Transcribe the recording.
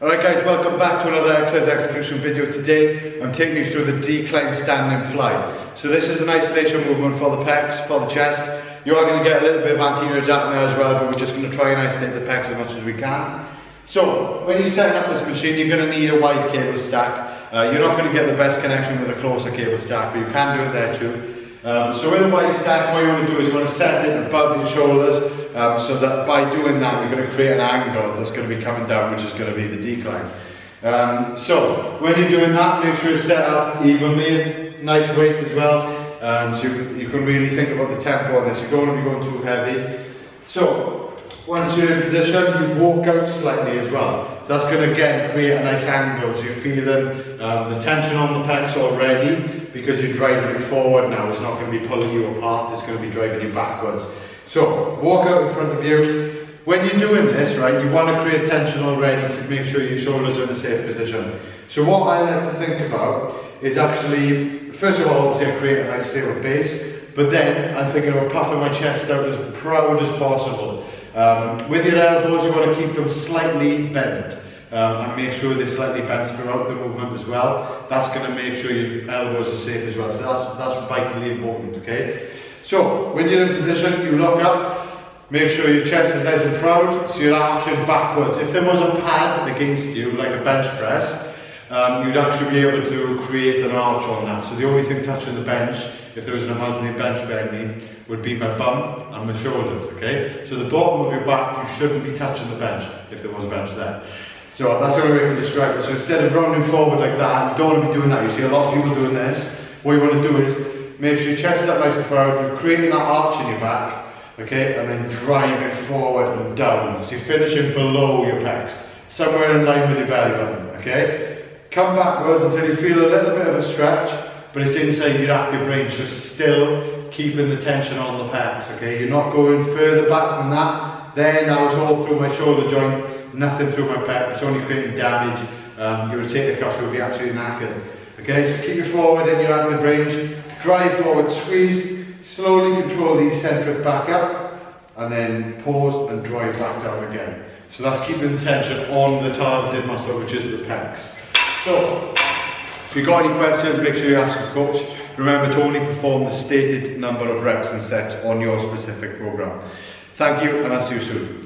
Alright guys, welcome back to another exercise execution video. Today I'm taking you through the decline standing fly. So this is an isolation movement for the pecs, for the chest. You are going to get a little bit of anterior adapt there as well, but we're just going to try and isolate the pecs as much as we can. So when you're setting up this machine, you're going to need a wide cable stack. You're not going to get the best connection with a closer cable stack, but you can do it there too. So with a wide stack, what you want to do is you want to set it above your shoulders, so that by doing that you're going to create an angle that's going to be coming down, which is going to be the decline. So when you're doing that, make sure it's set up evenly, nice weight as well, so you can really think about the tempo of this. You don't want to be going too heavy. So once you're in position, you walk out slightly as well. So that's going to again create a nice angle, so you're feeling the tension on the pecs already, because you're driving it forward now. It's not going to be pulling you apart, it's going to be driving you backwards. So walk out in front of you. When you're doing this, right, you want to create tension already to make sure your shoulders are in a safe position. So what I like to think about is actually, first of all, obviously I create a nice stable base, but then I'm thinking about puffing my chest out as proud as possible. With your elbows, you want to keep them slightly bent, and make sure they're slightly bent throughout the movement as well. That's going to make sure your elbows are safe as well. So that's vitally important, okay? So when you're in position, you look up, make sure your chest is nice and proud, so you're arching backwards. If there was a pad against you, like a bench press, you'd actually be able to create an arch on that. So the only thing touching the bench, if there was an imaginary bench behind me, would be my bum and my shoulders, okay? So the bottom of your back, you shouldn't be touching the bench, if there was a bench there. So that's the only way I can describe it. So instead of rounding forward like that, you don't want to be doing that. You see a lot of people doing this. What you want to do is, make sure your chest is up nice and proud, you're creating that arch in your back, okay? And then driving forward and down. So you're finishing below your pecs, somewhere in line with your belly button, okay? Come backwards until you feel a little bit of a stretch, but it's inside your active range, so still keeping the tension on the pecs, okay? You're not going further back than that. There now it's all through my shoulder joint, nothing through my pec, it's only creating damage. Your rotator cuff will be absolutely knackered. Okay, so keep it forward in your active range, drive forward, squeeze, slowly control the eccentric back up, and then pause and drive back down again. So that's keeping the tension on the targeted muscle, which is the pecs. So, if you've got any questions, make sure you ask your coach. Remember to only perform the stated number of reps and sets on your specific program. Thank you, and I'll see you soon.